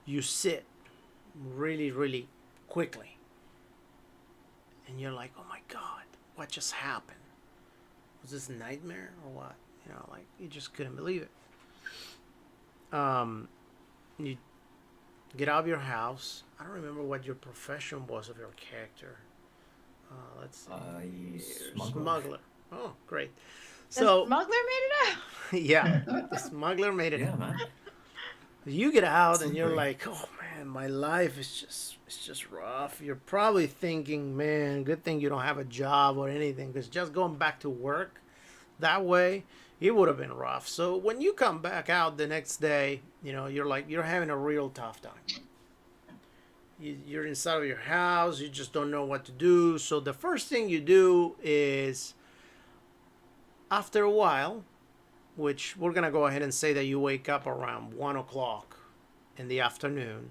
you sit really, really quickly. And you're like, oh my God, what just happened? Was this a nightmare or what? Like you just couldn't believe it. You get out of your house. I don't remember what your profession was of your character. Let's see. Smuggler. Smuggler. Oh, great. The So, smuggler made it out. yeah, the smuggler made it Yeah, out. man. You get out and you're Slippery. like, oh man, my life is just rough. You're probably thinking, man, good thing you don't have a job or anything, because just going back to work that way, it would have been rough. So when you come back out the next day, you're like, you're having a real tough time. You're inside of your house, you just don't know what to do. So the first thing you do is, after a while, which we're gonna go ahead and say that you wake up around 1 o'clock in the afternoon. Yeah.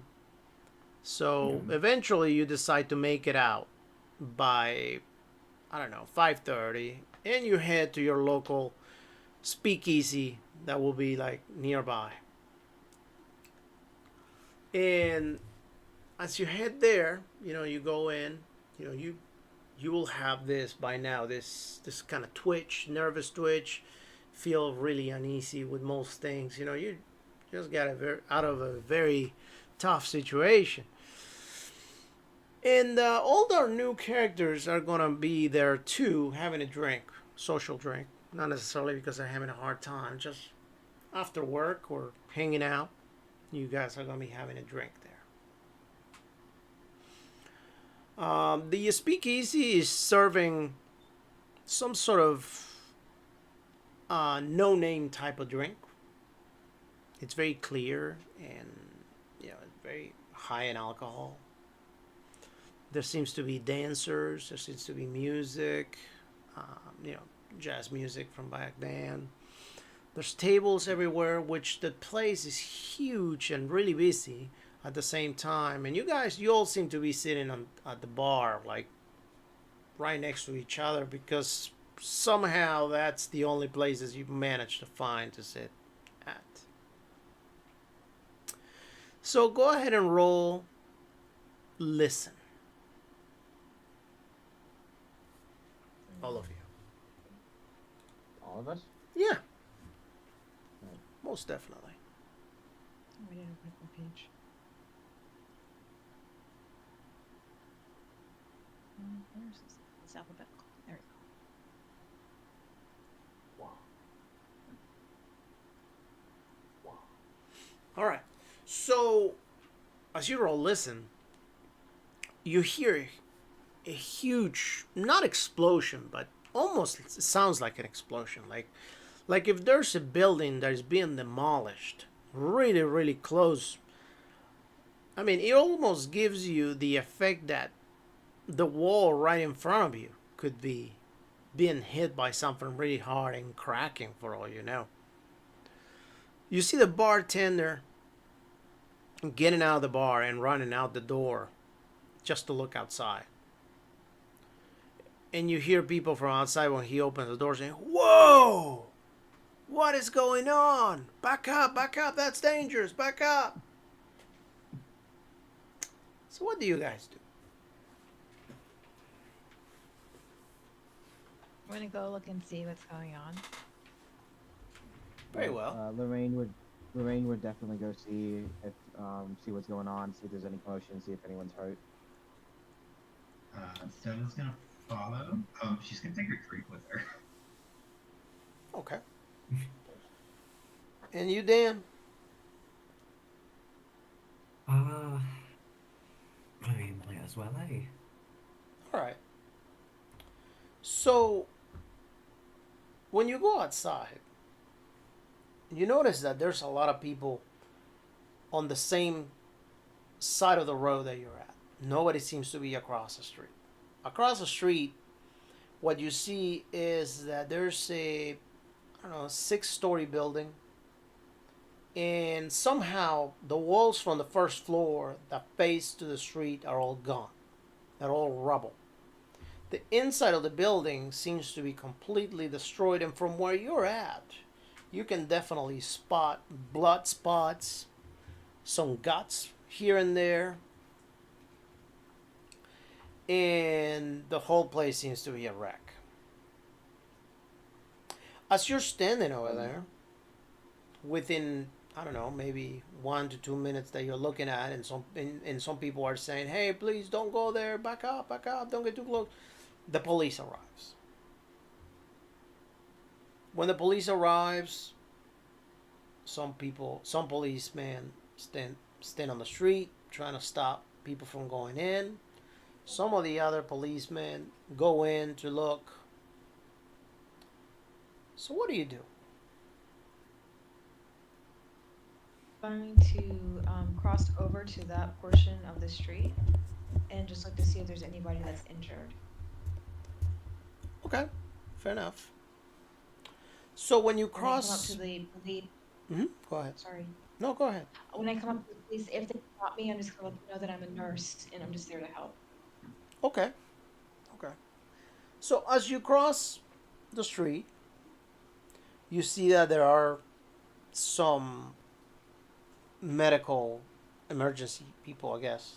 So eventually you decide to make it out by, I don't know, 5:30, and you head to your local speakeasy that will be like nearby. And as you head there, you go in, you will have this by now, this kind of twitch, nervous twitch, feel really uneasy with most things. You just got out of a very tough situation. And all our new characters are gonna be there too, having a drink, social drink. Not necessarily because they're having a hard time, just after work or hanging out. You guys are gonna be having a drink there. The speakeasy is serving some sort of no-name type of drink. It's very clear and it's very high in alcohol. There seems to be dancers. There seems to be music. You know, jazz music from back then. There's tables everywhere, which the place is huge and really busy at the same time. And you all seem to be sitting at the bar, like right next to each other, because somehow that's the only places you've managed to find to sit at. So go ahead and roll listen, all of you. All of us? Yeah, most definitely. Oh, I didn't open up the page. Where's this? It's alphabetical. There we go. Wow. Wow. All right. So as you roll listen, you hear a huge, not explosion, but almost it sounds like an explosion. Like if there's a building that is being demolished really, really close. I mean, it almost gives you the effect that the wall right in front of you could be being hit by something really hard and cracking, for all you know. You see the bartender getting out of the bar and running out the door just to look outside. And you hear people from outside when he opens the door saying, "Whoa! What is going on? Back up, that's dangerous, back up." So what do you guys do? I'm gonna go look and see what's going on. Very well. Lorraine would definitely go see what's going on, see if there's any commotion, see if anyone's hurt. Stella's gonna follow. She's gonna take her drink with her. Okay. And you, Dan? I mean, might as well, eh? All right. So when you go outside, you notice that there's a lot of people on the same side of the road that you're at. Nobody seems to be across the street. Across the street, what you see is that there's a, I don't know, 6-story building, and somehow the walls from the first floor that face to the street are all gone. They're all rubble. The inside of the building seems to be completely destroyed, and from where you're at, you can definitely spot blood spots, some guts, here and there, and the whole place seems to be a wreck. As you're standing over there, within, I don't know, maybe 1 to 2 minutes that you're looking at, and some people are saying, "Hey, please don't go there. Back up, don't get too close." The police arrives. When the police arrives, some policemen stand on the street trying to stop people from going in. Some of the other policemen go in to look. So what do you do? Going to cross over to that portion of the street and just look to see if there's anybody that's injured. Okay, fair enough. So when you When I come up cross, to the police, go ahead. sorry. No, go ahead. When I come up to the police, if they stop me, I'm just gonna let them know that I'm a nurse and I'm just there to help. Okay, okay. So as you cross the street, you see that there are some medical emergency people, I guess.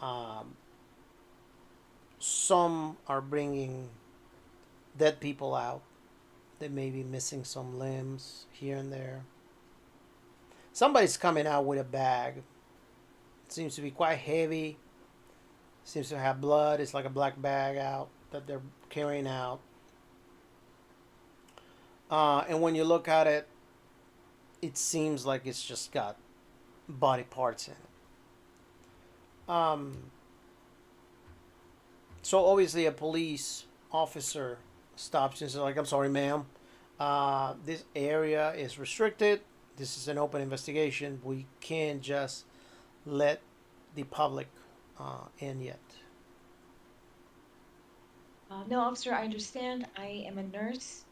Um, some are bringing dead people out. They may be missing some limbs here and there. Somebody's coming out with a bag. It seems to be quite heavy. Seems to have blood. It's like a black bag out that they're carrying out. And when you look at it, it seems like it's just got body parts in it. So obviously a police officer stops and says, like, "I'm sorry, ma'am. This area is restricted. This is an open investigation. We can't just let the public in yet." No, officer, I understand. I am a nurse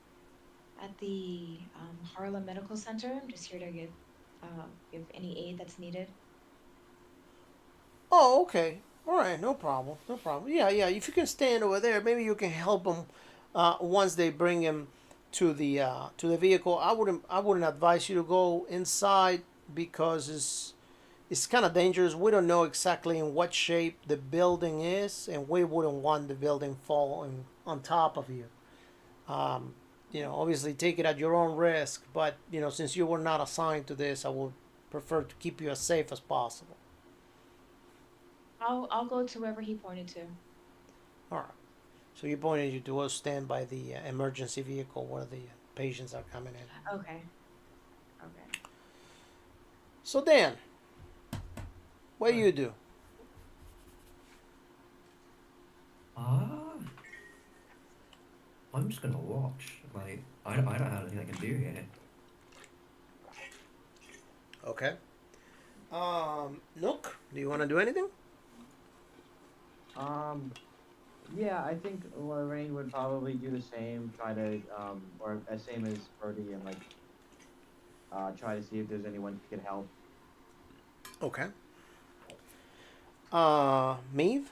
at the Harlem Medical Center. I'm just here to give any aid that's needed. Oh, okay. All right, no problem. No problem. Yeah, yeah. If you can stand over there, maybe you can help them once they bring him to the vehicle. I wouldn't advise you to go inside because it's kind of dangerous. We don't know exactly in what shape the building is, and we wouldn't want the building falling on top of you. Obviously take it at your own risk, but since you were not assigned to this, I would prefer to keep you as safe as possible. I'll go to wherever he pointed to. All right. So you pointed you to go stand by the emergency vehicle where the patients are coming in. Okay. Okay. So Dan, what do you do? I'm just gonna watch. Like, I don't have anything I can do here. Okay. Nook, do you want to do anything? Yeah, I think Lorraine would probably do the same. Try to, or as same as Brody, and try to see if there's anyone who can help. Okay. Meave?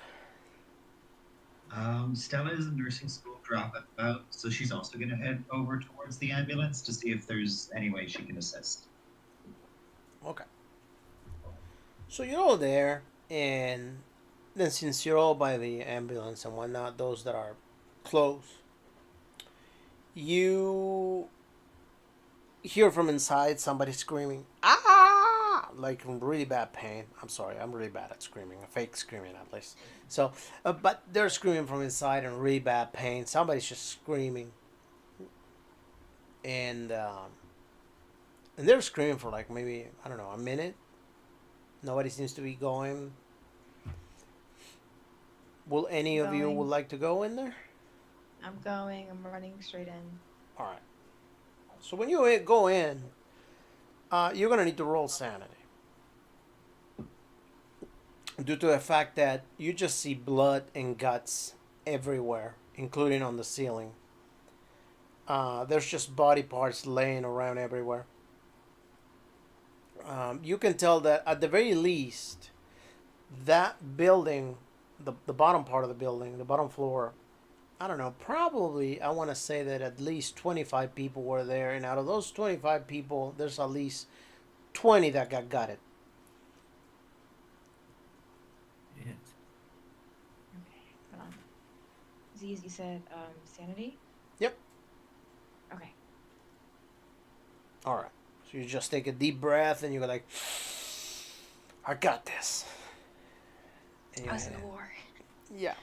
Stella is in nursing school dropout, so she's also going to head over towards the ambulance to see if there's any way she can assist. Okay. So you're all there, and then since you're all by the ambulance and whatnot, those that are close, you hear from inside somebody screaming, "Ah!" like in really bad pain. I'm sorry, I'm really bad at screaming, fake screaming at least. So, but they're screaming from inside in really bad pain. Somebody's just screaming, and they're screaming for like maybe, I don't know, a minute. Nobody seems to be going. Will any of you Going. would like to go in there? I'm going. I'm running straight in. All right. So when you go in, you're gonna need to roll sanity due to the fact that you just see blood and guts everywhere, including on the ceiling. There's just body parts laying around everywhere. You can tell that at the very least, that building, the bottom part of the building, the bottom floor, I don't know, probably I want to say that at least 25 people were there, and out of those 25 people, there's at least 20 that got gutted. disease, you said sanity? Yep. Okay. All right. So you just take a deep breath and you go like, I got this. And I was in the war. yeah.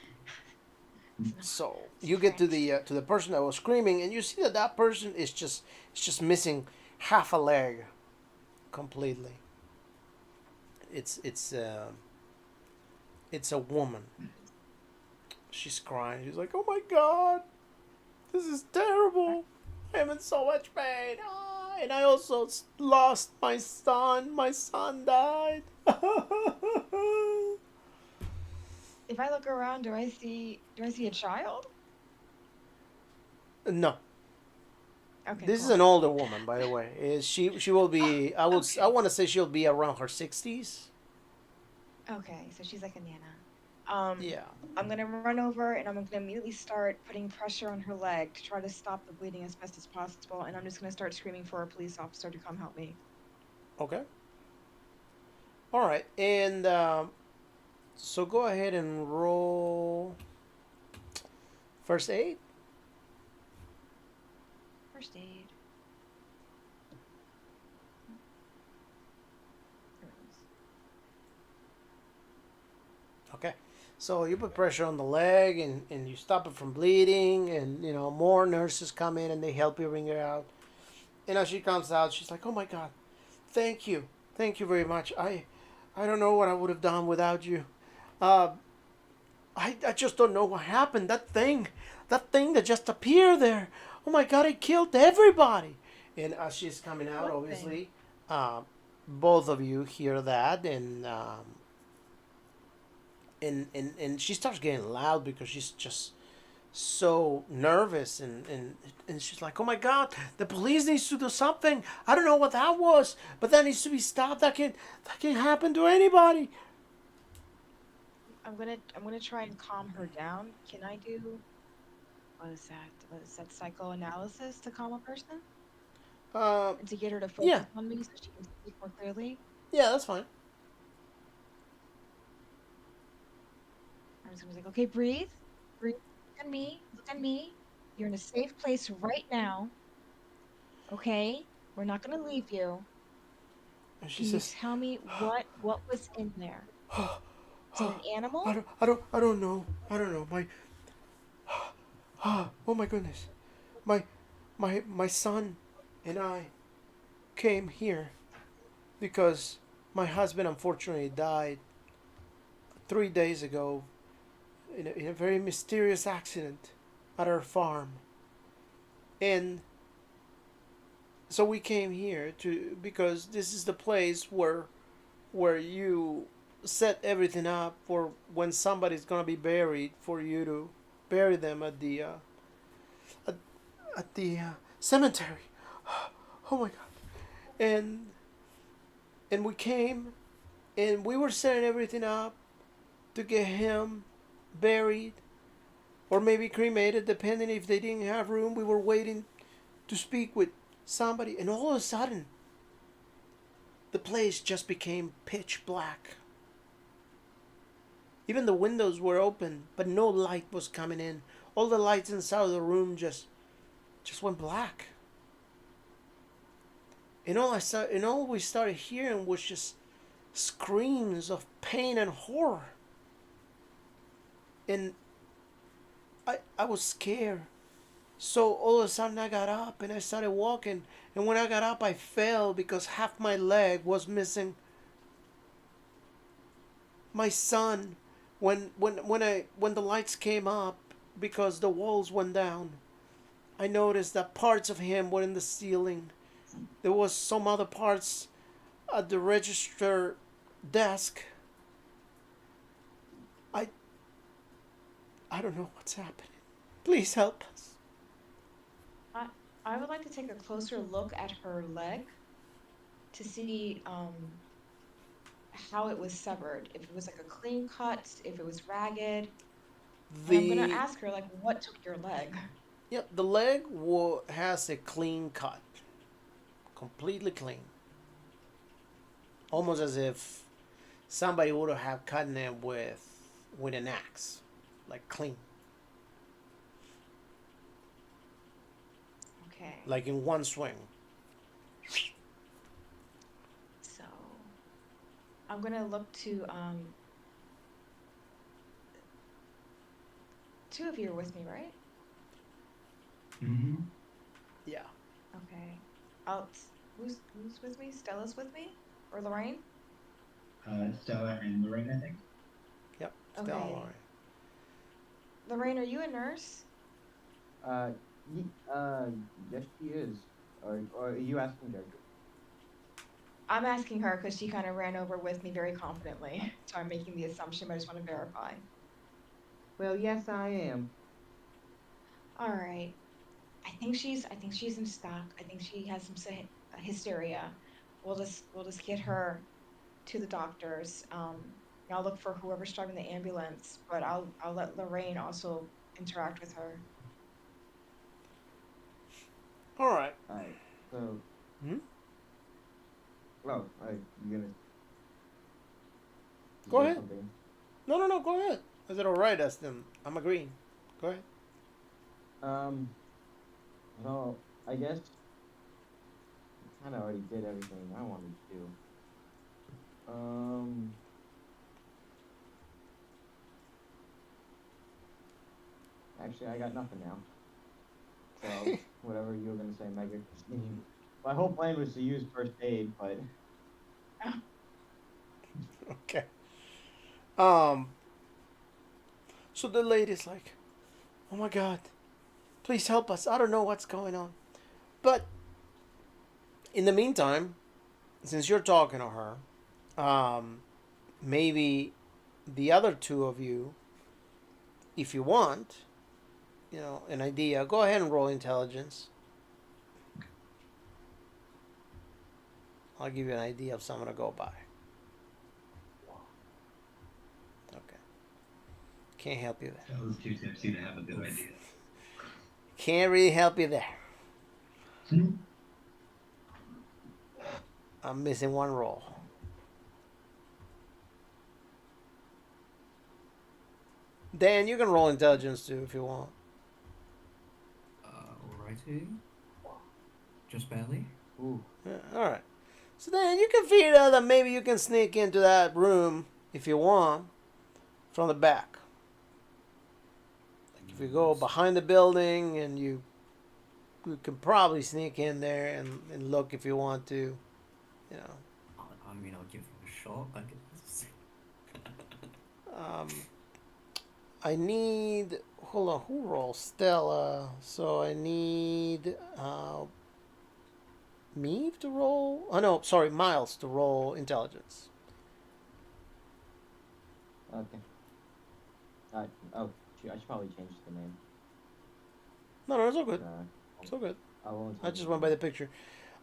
It's So it's you get French. to the person that was screaming, and you see that that person is just missing half a leg completely. It's it's uh, it's a woman. She's crying. She's like, "Oh my god, this is terrible. I'm in so much pain. Ah, and I also lost my son. My son died." If I look around, do I see a child? No, Okay, this is cool. an older woman, by the way. Is she will be? I Okay. want to say she'll be around her 60s. Okay, so she's like a nana. Um, Yeah. I'm gonna run over and I'm gonna immediately start putting pressure on her leg to try to stop the bleeding as best as possible, and I'm just gonna start screaming for a police officer to come help me. Okay. All right. And so go ahead and roll first aid. First aid. There it is. Okay. So you put pressure on the leg and you stop it from bleeding, and more nurses come in and they help you bring her out. And as she comes out, she's like, "Oh my God, thank you very much. I don't know what I would have done without you. Uh, I just don't know what happened. That thing that just appeared there. Oh my God, it killed everybody." And as she's coming out, What thing? obviously, both of you hear that, and she starts getting loud because she's just so nervous, and she's like, "Oh my God, the police needs to do something. I don't know what that was, but that needs to be stopped. That can happen to anybody." I'm gonna try and calm her down. Can I do what is that? What is that psychoanalysis to calm a person? Uh, And to get her to yeah, focus on me so she can speak more clearly? yeah, that's fine. I'm just gonna be like, okay, breathe, breathe, look at me. You're in a safe place right now, okay? We're not gonna leave you. And she Can you says, tell me what was in there? Is it an animal? I don't know. I don't know. Oh my goodness, my, my son, and I came here because my husband unfortunately died 3 days ago in a very mysterious accident at our farm, and so we came here to because this is the place where you set everything up for when somebody's gonna be buried, for you to bury them at, at the cemetery. Oh my God! And we came and we were setting everything up to get him buried or maybe cremated, depending if they didn't have room. We were waiting to speak with somebody, and all of a sudden, the place just became pitch black. Even the windows were open, but no light was coming in. All the lights inside of the room just went black. And all we started hearing was just screams of pain and horror. And I was scared. So all of a sudden I got up and I started walking. And when I got up, I fell because half my leg was missing. My son, when the lights came up because the walls went down, I noticed that parts of him were in the ceiling. There was some other parts at the register desk. I I don't know what's happening. Please help us. I I would like to take a closer look at her leg to see how it was severed. If it was like a clean cut, if it was ragged. And I'm gonna The ask her like, what took your leg? Yeah, the has a clean cut, completely clean, almost as if somebody would have cut it with an axe, like clean. Okay. like in one swing. So I'm gonna look to two of you are with me, right? Mm-hmm. Yeah. Okay. I'll who's with me? Stella's with me? Or Lorraine? Stella and Lorraine, I think. Yep. Stella Okay. Lauren. Lorraine, are you a nurse? Uh, yes, she is. Or are you asking Jacob? I'm asking her because she kind of ran over with me very confidently. So I'm making the assumption, but I just want to verify. Well, yes, I am. All right. I think she's in stock. I think she has some hysteria. We'll just get her to the doctors. I'll look for whoever's driving the ambulance, but I'll let Lorraine also interact with her. All right. All right. So, Hmm? well, you gonna Go say ahead. something? No. Go ahead. Is it all right? As them, I'm agreeing. Go ahead. Um, well, I guess I kind of already did everything I wanted to do. Um, actually, I got nothing now. So, whatever you were gonna say, Mega Christine. My whole plan was to use first aid, but Okay. Um. So the lady's like, "Oh my God, please help us. I don't know what's going on." But in the meantime, since you're talking to her, maybe the other two of you, if you want, an idea, go ahead and roll intelligence. I'll give you an idea of something to go by. Okay. Can't help you there. That was too tipsy to have a good idea. Can't really help you there. Hmm? I'm missing one roll. Dan, you can roll intelligence too if you want. Alrighty. Just barely. ooh, Yeah, all right. So then you can figure out that maybe you can sneak into that room if you want from the back. Like if you go behind the building and you can probably sneak in there and look if you want to, you know. I mean, I'll give it a shot. I guess. Um, I need. Hold on, who rolls? Stella. So I need Meave to roll. Oh no, sorry, Miles to roll intelligence. okay. Oh, I should probably change the name. No, it's all good. Uh, It's all good. I won't. I just went by the picture.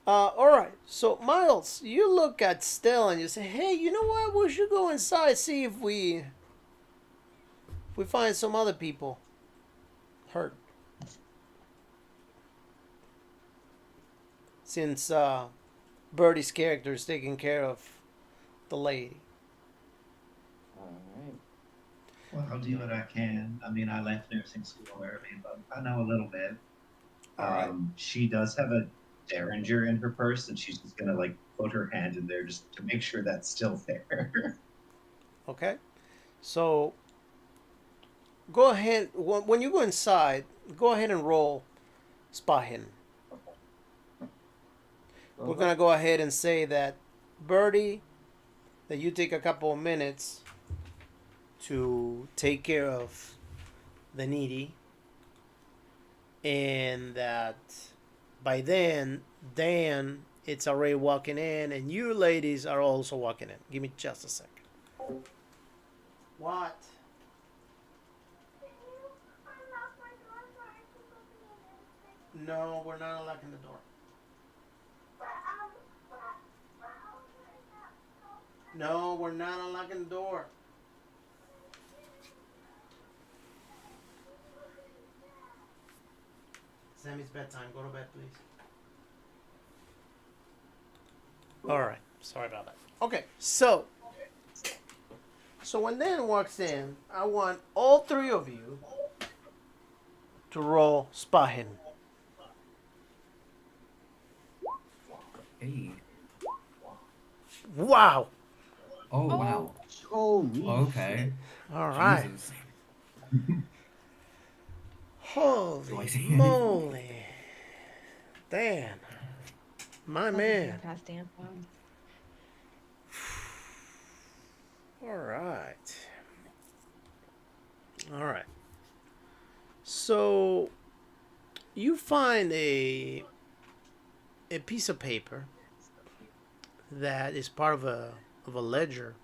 All right. So Miles, you look at Stella and you say, "Hey, you know what? We should go inside see if we find some other people hurt." Since Birdie's character is taking care of the lady. All right. Well, I'll do what I can. I mean, I left nursing school early, but I know a little bit. All right. She does have a derringer in her purse, and she's just gonna like put her hand in there just to make sure that's still there. Okay. So go ahead. When you go inside, go ahead and roll spot hidden. We're gonna go ahead and say that Birdie, that you take a couple of minutes to take care of the needy, and that by then Dan it's already walking in, and you ladies are also walking in. Give me just a second. What? No, we're not unlocking the door. No, we're not unlocking the door. Sammy's bedtime. Go to bed, please. All right. Sorry about that. Okay, so when Dan walks in, I want all three of you to roll spot hidden. Wow. Oh Oh. wow. Holy Okay. shit. All right. Jesus. Do I Holy see anything? moly. Dan, my Doesn't seem man. past Antoine's. All right. All right. So you find a piece of paper that is part of a ledger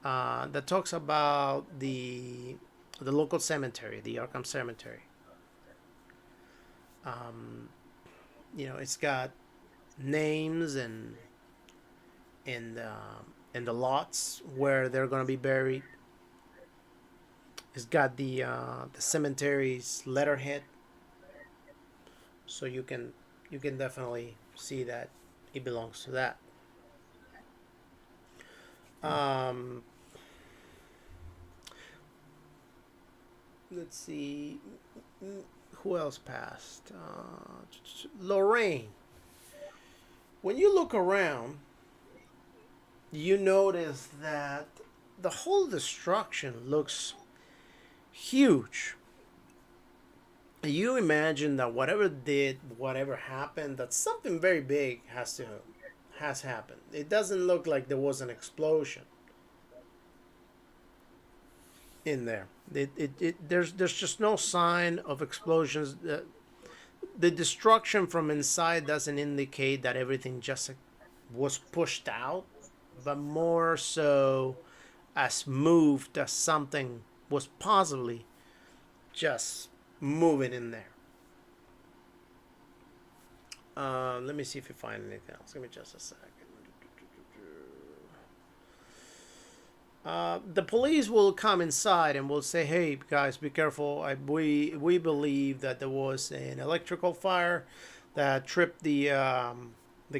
that talks about the local cemetery, the Arkham Cemetery. Um, it's got names and the lots where they're gonna be buried. It's got the cemetery's letterhead, so you can definitely see that it belongs to that. Um, let's see, who else passed? Lorraine. When you look around, you notice that the whole destruction looks huge. You imagine that whatever happened, that something very big has happened. It doesn't look like there was an explosion in there. There's just no sign of explosions. The destruction from inside doesn't indicate that everything just was pushed out, but more so as moved as something was possibly just moving in there. Let me see if you find anything else. Give me just a second. The police will come inside and will say, "Hey guys, be careful. We believe that there was an electrical fire that tripped the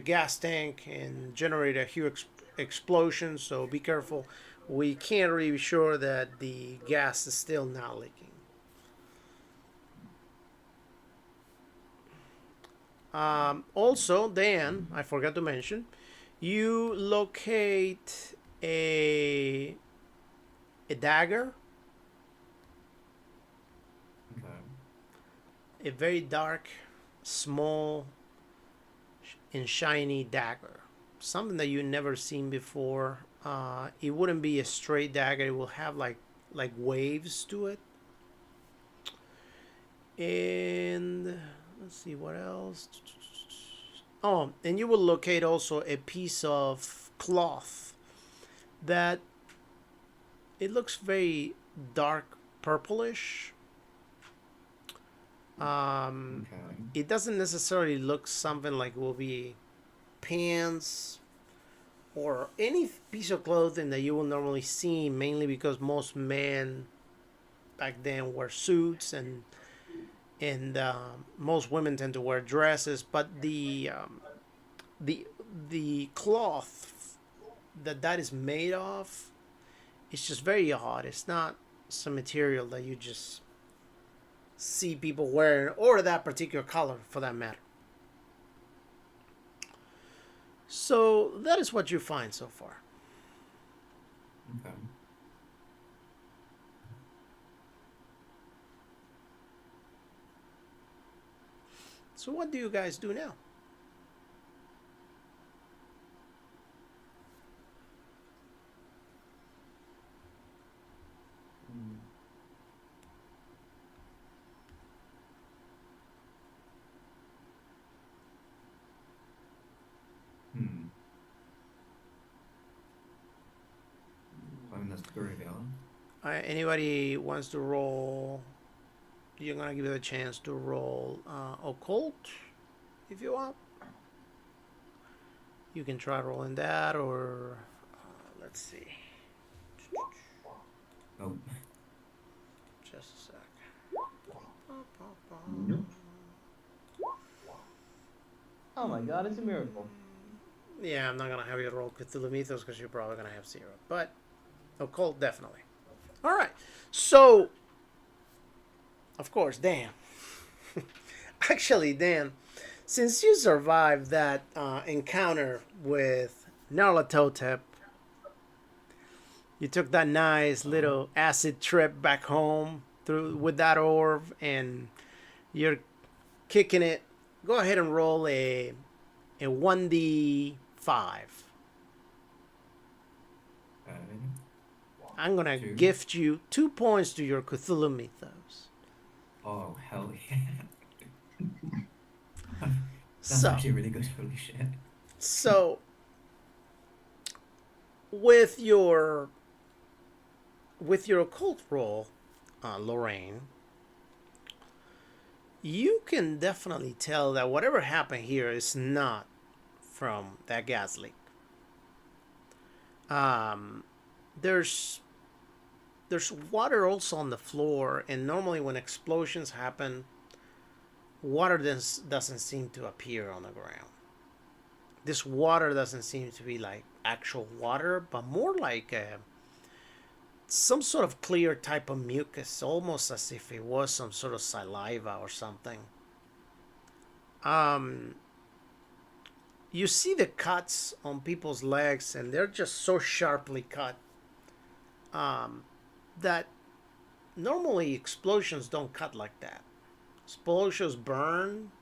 gas tank and generated a huge explosion. So be careful. We can't really be sure that the gas is still not leaking." Also, Dan, I forgot to mention, you locate a dagger, Okay. a very dark, small, and shiny dagger. Something that you never seen before. It wouldn't be a straight dagger. It will have like waves to it. And let's see what else. Oh, and you will locate also a piece of cloth that it looks very dark purplish. Okay. It doesn't necessarily look something like will be pants or any piece of clothing that you will normally see, mainly because most men back then wear suits and most women tend to wear dresses. But the the cloth that is made of, it's just very odd. It's not some material that you just see people wearing, or that particular color for that matter. So that is what you find so far. Okay. So what do you guys do now? Hmm. Find this graveyard. Anybody wants to roll? You're gonna give it a chance to roll occult if you want. You can try rolling that, or let's see. Oh. Just a sec. Nope. Oh my god, it's a miracle. Yeah, I'm not gonna have you roll Cthulhu Mythos because you're probably gonna have 0. But occult definitely. All right. So, of course, Dan. Actually, Dan, since you survived that encounter with Nyarlathotep. You took that nice little acid trip back home through with that orb, and you're kicking it. Go ahead and roll a 1d5. I'm gonna Two. gift you 2 points to your Cthulhu mythos. Oh, hell yeah. That's So, actually really good. Holy shit. so with your occult roll, Lorraine, you can definitely tell that whatever happened here is not from that gas leak. There's water also on the floor, and normally when explosions happen, water doesn't seem to appear on the ground. This water doesn't seem to be like actual water, but more like some sort of clear type of mucus, almost as if it was some sort of saliva or something. You see the cuts on people's legs, and they're just so sharply cut that normally explosions don't cut like that. Explosions burn,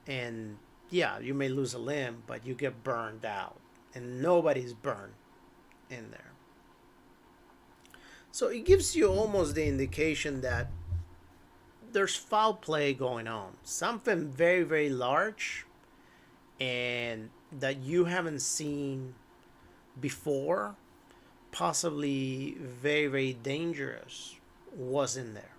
and yeah, you may lose a limb, but you get burned out, and nobody's burned in there. So it gives you almost the indication that there's foul play going on. Something very, very large and that you haven't seen before, possibly very, very dangerous, was in there.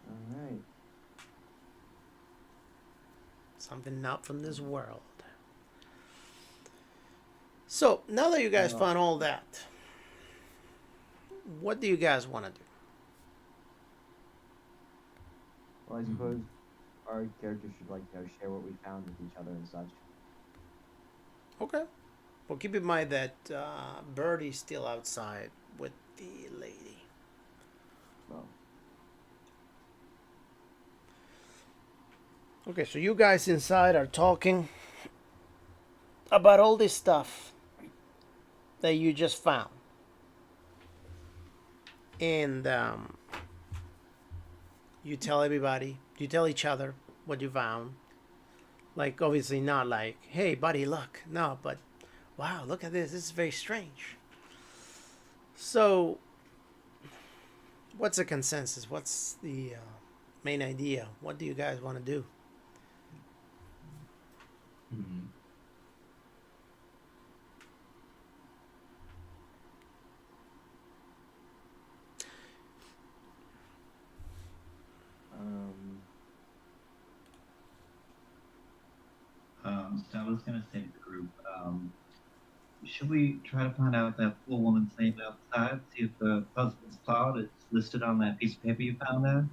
All right. Something not from this world. So now that you guys found all that, what do you guys want to do? Well, I suppose our characters should share what we found with each other and such. Okay. Well, keep in mind that Birdie's still outside with the lady. Well, Okay, so you guys inside are talking about all this stuff that you just found. And you tell everybody, you tell each other what you found. Like, obviously not like, hey, buddy, look. No, but, wow, look at this. This is very strange. So, what's the consensus? What's the main idea? What do you guys want to do? Mm-hmm. So I was gonna say to the group, should we try to find out that poor woman's name outside? See if the husband's plot is listed on that piece of paper you found there.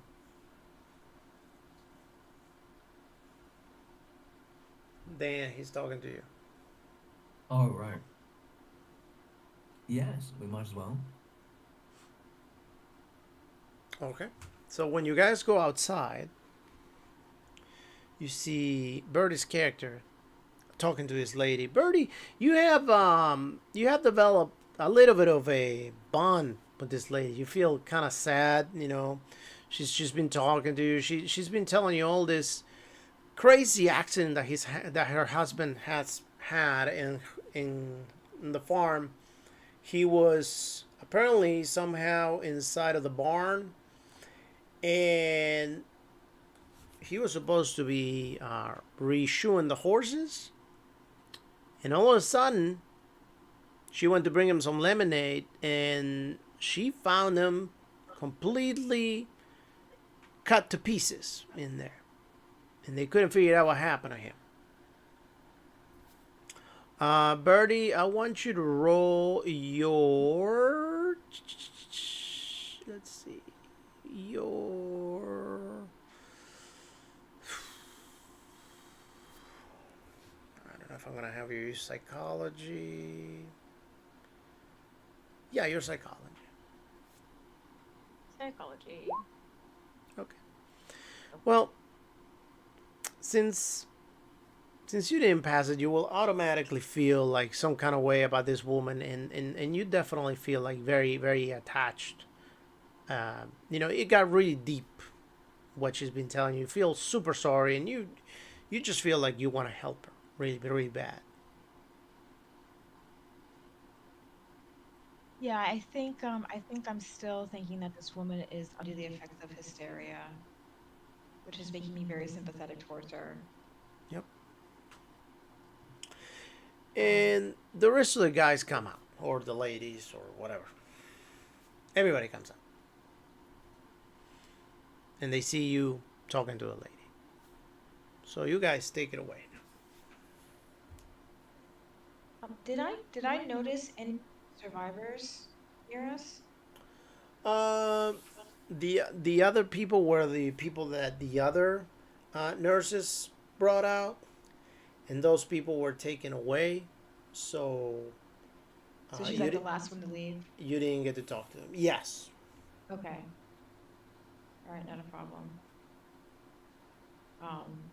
Dan, he's talking to you. Oh, right. Yes, we might as well. Okay. So when you guys go outside, you see Birdie's character talking to his lady. Birdie, you have developed a little bit of a bond with this lady. You feel kind of sad, you know. She's just been talking to you. She's been telling you all this crazy accident that her husband has had in the farm. He was apparently somehow inside of the barn, and he was supposed to be reshoeing the horses, and all of a sudden she went to bring him some lemonade, and she found him completely cut to pieces in there, and they couldn't figure out what happened to him. Birdie, I want you to roll your, let's see, your, I don't know if I'm gonna have you use psychology. Yeah, your psychology. Psychology. Okay. Well, since you didn't pass it, you will automatically feel like some kind of way about this woman, and you definitely feel like very, very attached. It got really deep what she's been telling you. You feel super sorry, and you just feel like you want to help her really, really bad. Yeah, I think I'm still thinking that this woman is under the effects of hysteria, which is making me very sympathetic towards her. Yep. Um, And the rest of the guys come out, or the ladies, or whatever. Everybody comes out, and they see you talking to a lady. So you guys take it away. did I notice any survivors near us? Um, the other people were the people that the other nurses brought out, and those people were taken away. So So she's you like the last one to leave. you didn't get to talk to them. Yes. Okay. All right, not a problem. Um,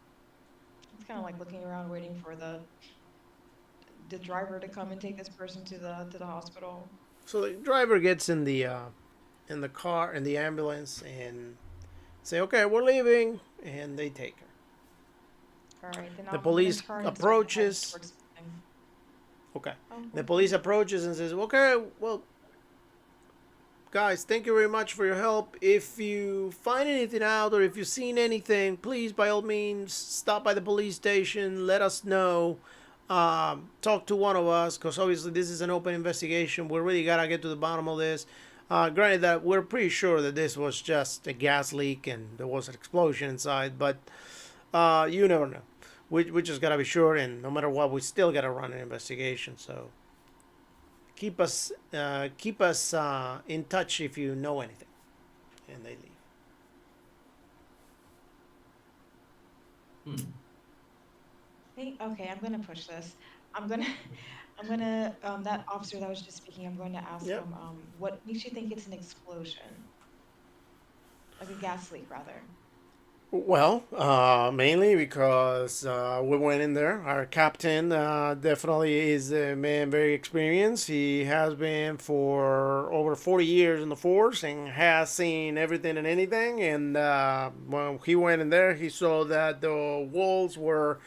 it's kind of like looking around waiting for the driver to come and take this person to the hospital. So the driver gets in the car in the ambulance and say, "Okay, we're leaving," and they take her. All right, then The I'm gonna police turn and start heading approaches. towards them. Okay. Oh, The police approaches and says, "Okay, well, guys, thank you very much for your help. If you find anything out or if you've seen anything, please, by all means, stop by the police station. Let us know. Talk to one of us, because obviously this is an open investigation. We really gotta get to the bottom of this. Granted that we're pretty sure that this was just a gas leak and there was an explosion inside, but you never know. We just gotta be sure, and no matter what, we still gotta run an investigation. So keep us in touch if you know anything." And they leave. Hmm. Okay, I'm gonna push this. I'm gonna, I'm gonna, that officer that was just speaking, I'm going to ask Yep. him, what makes you think it's an explosion? Like a gas leak, rather. Well, mainly because we went in there. Our captain definitely is a man very experienced. He has been for over 40 years in the force and has seen everything and anything. And when he went in there, he saw that the walls were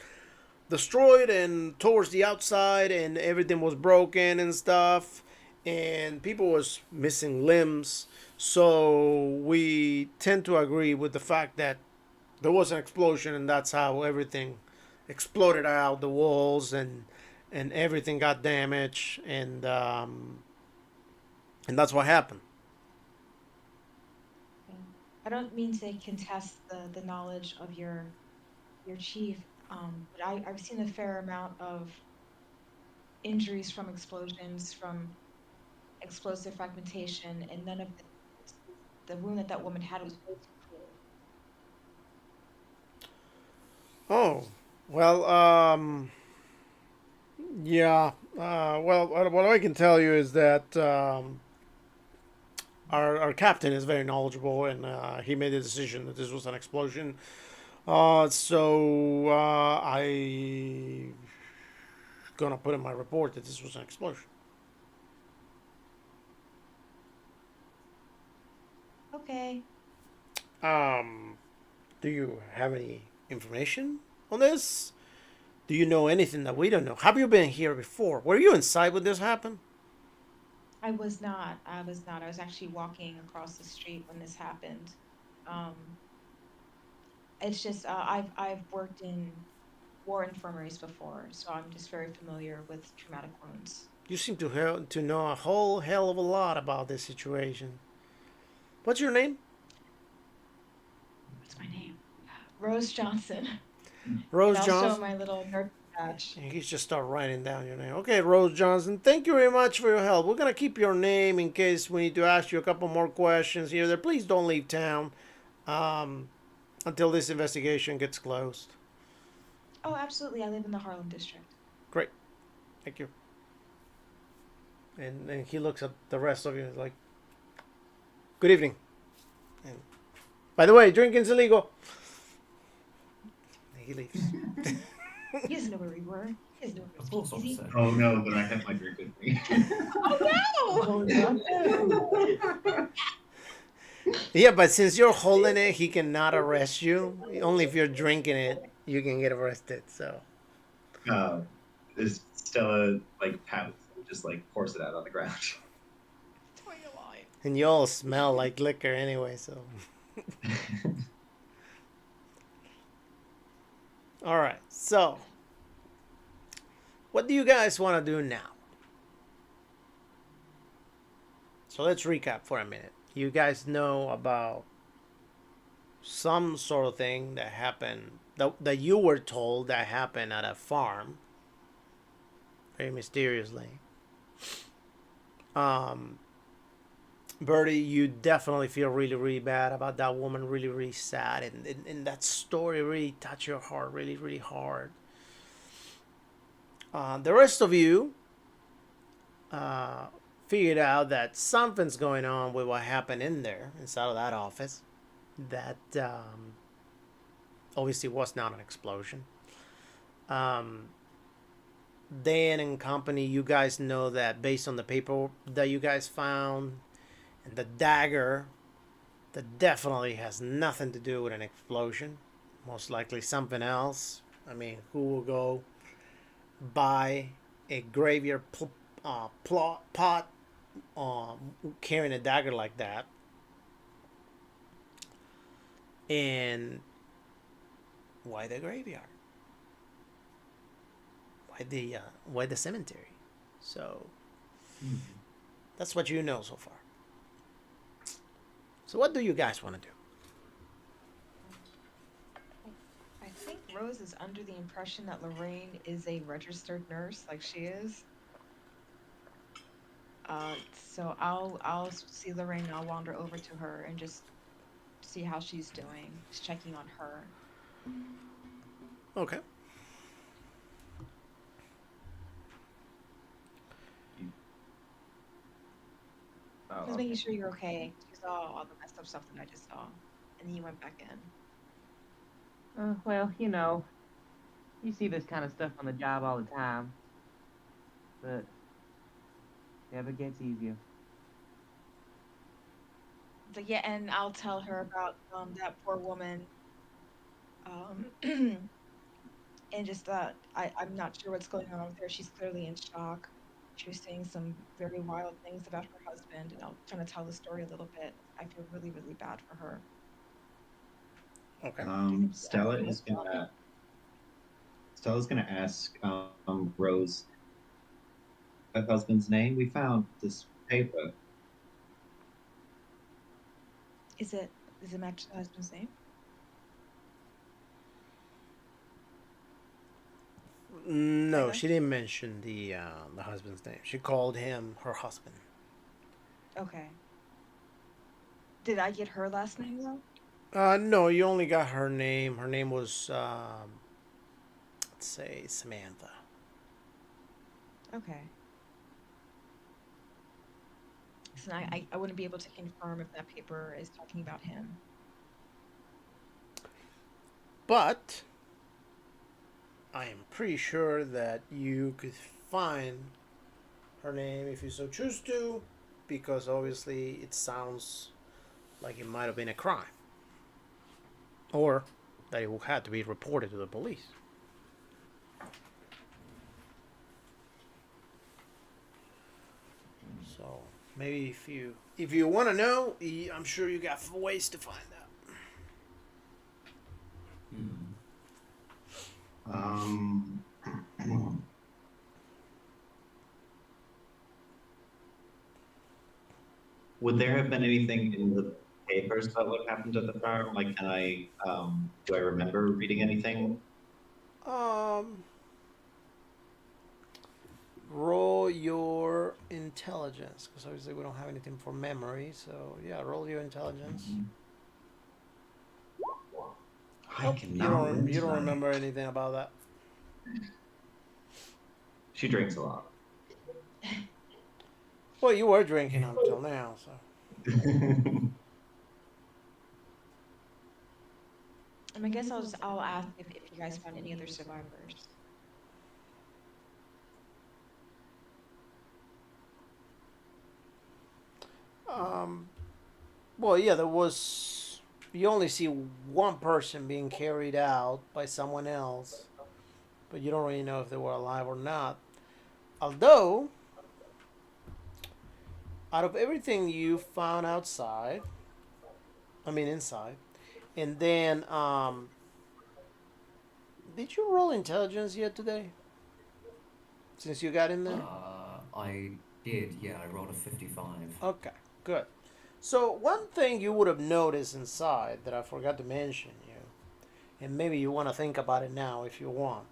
destroyed and towards the outside, and everything was broken and stuff, and people was missing limbs. So we tend to agree with the fact that there was an explosion, and that's how everything exploded out the walls, and everything got damaged, and that's what happened. Yeah. I don't mean to contest the knowledge of your chief, but I've seen a fair amount of injuries from explosions, from explosive fragmentation, and none of the wound that that woman had was way too clean. Oh, well, yeah. Well, what I can tell you is that our captain is very knowledgeable, and he made the decision that this was an explosion. So I gonna put in my report that this was an explosion. Okay. Um, do you have any information on this? Do you know anything that we don't know? Have you been here before? Were you inside when this happened? I was not. I was not. I was actually walking across the street when this happened. Um, it's just I've worked in war infirmaries before, so I'm just very familiar with traumatic wounds. You seem to know a whole hell of a lot about this situation. What's your name? What's my name? Rose Johnson. And Rose I'll show Johnson. my little nerd badge. And you just start writing down your name. Okay, Rose Johnson. Thank you very much for your help. We're gonna keep your name in case we need to ask you a couple more questions here. There, please don't leave town um, until this investigation gets closed. Oh, absolutely. I live in the Harlem district. Great. Thank you. And he looks at the rest of you like, "Good evening. And by the way, drinking's illegal." he leaves. He doesn't know where we were. He doesn't know where Of we were. course, Easy. officer. Oh no, but I have my drink with me. Oh no! Oh no! Yeah, but since you're holding it, he cannot arrest you. Only if you're drinking it, you can get arrested. So, Is Stella like pouts and just like pours it out on the ground? Towing a line. and you all smell like liquor anyway. So, all right. So, what do you guys want to do now? So let's recap for a minute. You guys know about some sort of thing that happened that you were told that happened at a farm, very mysteriously. Um, Birdie, you definitely feel really, really bad about that woman. Really, really sad, and that story really touched your heart, really, really hard. The rest of you uh, figured out that something's going on with what happened in there inside of that office. That obviously was not an explosion. Um, Dan and company, you guys know that based on the paper that you guys found and the dagger, that definitely has nothing to do with an explosion. Most likely something else. I mean, who will go buy a graveyard pot carrying a dagger like that? And why the graveyard? Why the cemetery? So that's what you know so far. So what do you guys want to do? I think Rose is under the impression that Lorraine is a registered nurse, like she is. So I'll see Lorraine and I'll wander over to her and just see how she's doing, just checking on her. Okay. Oh, Just making sure you're okay. You saw all the messed up stuff that I just saw, and then you went back in. Well, you see this kind of stuff on the job all the time, but it never gets easier. So yeah, and I'll tell her about that poor woman. And just I'm not sure what's going on with her. She's clearly in shock. She was saying some very wild things about her husband, and I'll kind of tell the story a little bit. I feel really, really bad for her. Okay. Stella is gonna ask Rose her husband's name. We found this paper. Does it match the husband's name? No, Okay. she didn't mention the husband's name. She called him her husband. Okay. Did I get her last name though? No, you only got her name. Her name was let's say Samantha. Okay. So I wouldn't be able to confirm if that paper is talking about him. But I am pretty sure that you could find her name if you so choose to, because obviously it sounds like it might have been a crime, or that it had to be reported to the police. So maybe if you want to know, I'm sure you got ways to find out. Would there have been anything in the papers about what happened at the farm? Like, do I remember reading anything? Um, roll your intelligence, because obviously we don't have anything for memory. So yeah, roll your intelligence. I cannot. You don't remember anything about that. She drinks a lot. Well, you were drinking until now, so. I guess I'll ask if you guys found any other survivors. Um, well, yeah, there was. You only see one person being carried out by someone else, but you don't really know if they were alive or not. Although, out of everything you found outside, I mean inside, and then did you roll intelligence yet today? Since you got in there? I did, yeah, I rolled a 55. Okay, good. So one thing you would have noticed inside that I forgot to mention you, and maybe you want to think about it now if you want,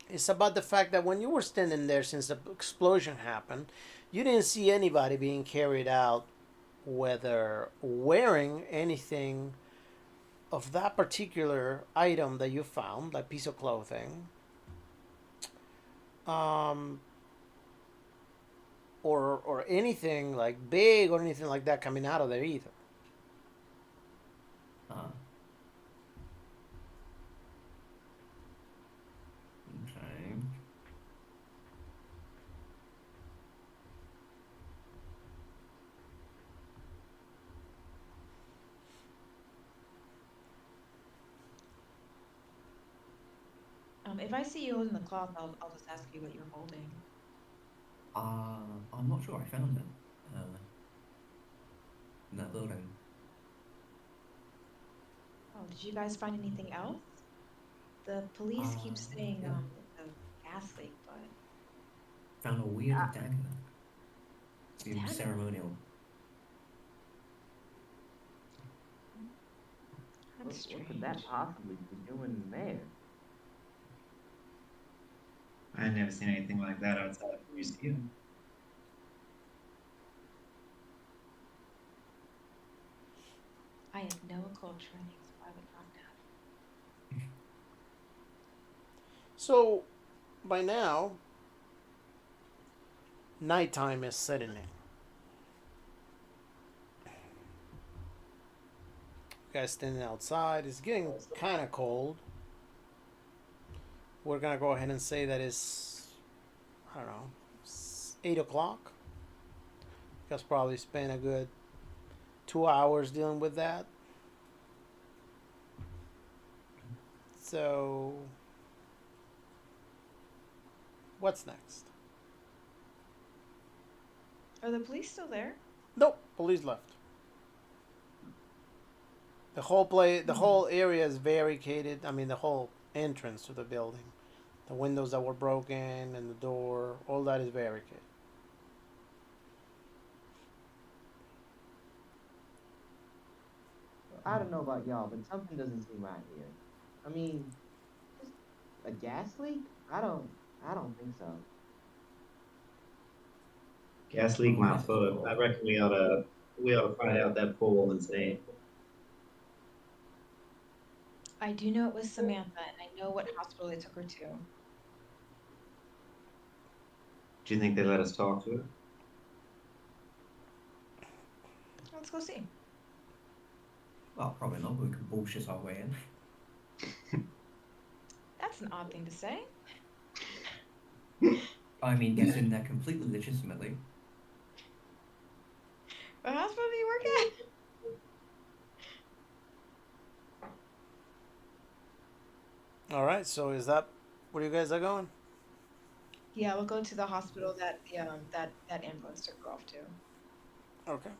is about the fact that when you were standing there since the explosion happened, you didn't see anybody being carried out, whether wearing anything of that particular item that you found, that piece of clothing, um, or anything like big or anything like that coming out of there either. Ah, okay. If I see you holding the cloth, I'll just ask you what you're holding. I'm not sure I found it in that building. Oh, did you guys find anything else? The police keep saying Yeah, the gas leak, but found a weird dagger. a Seemed dagger. ceremonial. That's What could that strange. possibly be doing there? I had never seen anything like that outside of the museum. I had no occult training, so I would not know. So by now, nighttime is setting in. You guys standing outside. It's getting kind of cold. We're gonna go ahead and say that it's, I don't know, 8 o'clock. You guys probably spent a good 2 hours dealing with that. So, what's next? Are the police still there? Nope, police left. The Hmm. whole area is barricaded. I mean, the whole entrance to the building, the windows that were broken and the door, all that is barricaded. I don't know about y'all, but something doesn't seem right here. I mean, just a gas leak? I don't think so. Gas leak Oh, my this is foot. I odd. reckon we ought to find out that poor woman's name. I do know it was Samantha, and I know what hospital they took her to. Do you think they let us talk to her? Let's go see. Well, probably not, but we can bullshit our way in. That's an odd thing to say. I mean, get in there completely legitimately. What hospital do you work at? All right. So is that where you guys are going? Yeah, we'll go to the hospital that that ambulance took her off to. Okay.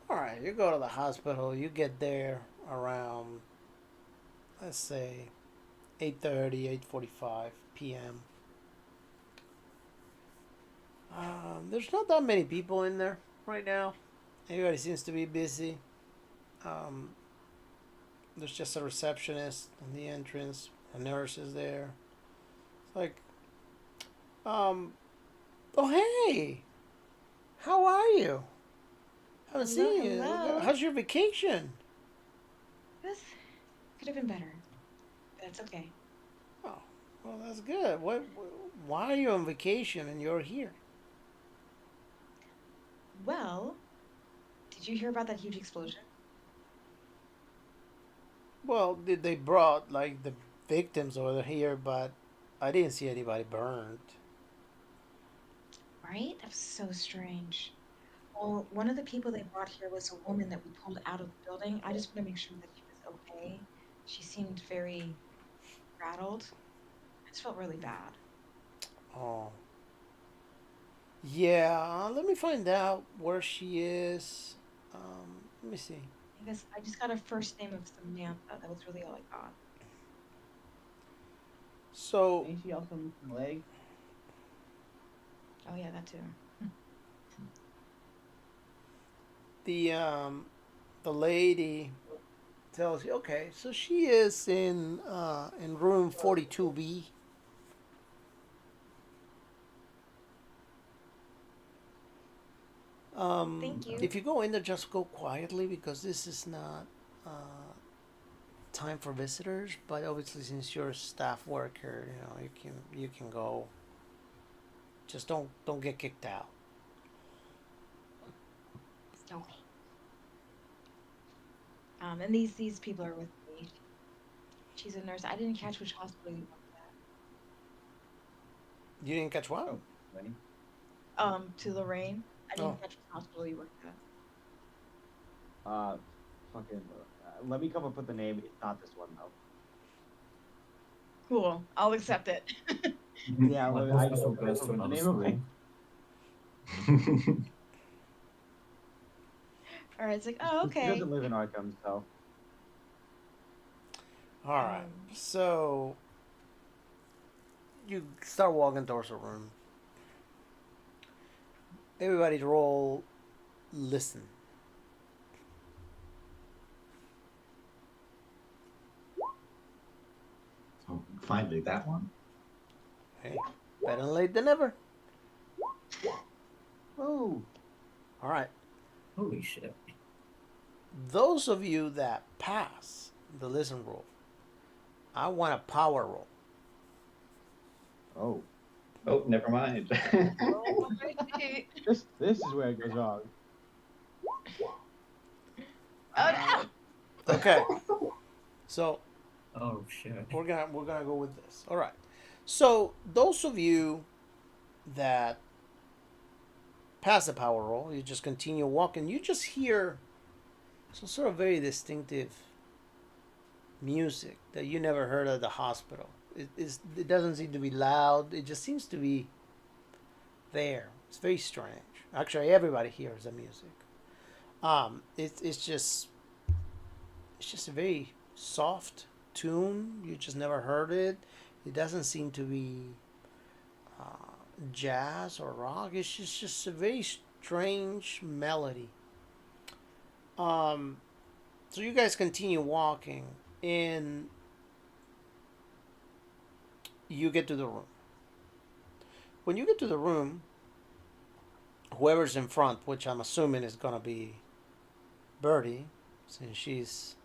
All right. You go to the hospital. You get there around, let's say, 8:30, 8:45 p.m. There's not that many people in there right now. Everybody seems to be busy. Um, there's just a receptionist in the entrance. A nurse is there. It's like, um, oh hey, how are you? Haven't Hello, seen you. hello. How's your vacation? This could have been better, but it's okay. Oh, well that's good. What? Why are you on vacation and you're here? Well, did you hear about that huge explosion? Well, they brought like the victims over here, but I didn't see anybody burned. Right? That was so strange. Well, one of the people they brought here was a woman that we pulled out of the building. I just want to make sure that she was okay. She seemed very rattled. I just felt really bad. Oh, yeah. Let me find out where she is. Let me see. I guess I just got a first name of Samantha. That was really all I got. So Ain't she also missing a leg? Oh yeah, that too. the um, the lady tells you, okay, so she is in room 42B. Thank you. If you go in there, just go quietly because this is not uh, time for visitors. But obviously, since you're a staff worker, you can go. Just don't get kicked out. Okay. And these people are with me. She's a nurse. I didn't catch which hospital you worked You didn't catch what? Oh, Lenny. at. To Lorraine. I Oh, didn't catch which hospital you worked at. Uh, fucking. Let me come up with the name. It's not this one though. Cool. I'll accept it. Yeah, My I hospital I goes put to the another name of my. school. All right. It's like, oh, She okay. doesn't live in Arkham, so all right. Um, So you start walking towards the room. Everybody roll. Listen. So finally, that one. Hey, better late than never. oh, All right. Holy shit. Those of you that pass the listen roll, I want a power roll. oh, Oh, never mind. roll my sheet. this is where it goes wrong. Oh Okay. So Oh shit. we're gonna go with this. All right. So those of you that pass the power roll, you just continue walking. You just hear some sort of very distinctive music that you never heard at the hospital. It doesn't seem to be loud. It just seems to be there. It's very strange. Actually, everybody hears the music. It's just a very soft tune. You just never heard it. It doesn't seem to be jazz or rock. It's just a very strange melody. Um, so you guys continue walking, and you get to the room. When you get to the room, whoever's in front, which I'm assuming is gonna be Birdie, since she's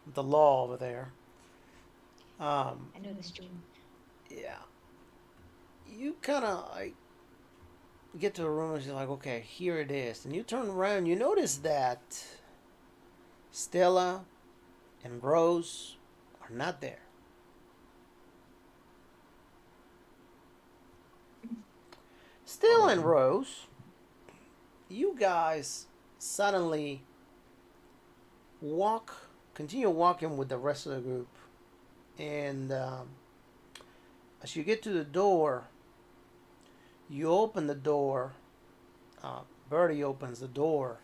the law over there. I know this dream. Yeah, you kind of like get to the room and you're like, okay, here it is, and you turn around. You notice that Stella and Rose are not there. Stella and Rose, you guys suddenly continue walking with the rest of the group, and as you get to the door, you open the door. Birdie opens the door,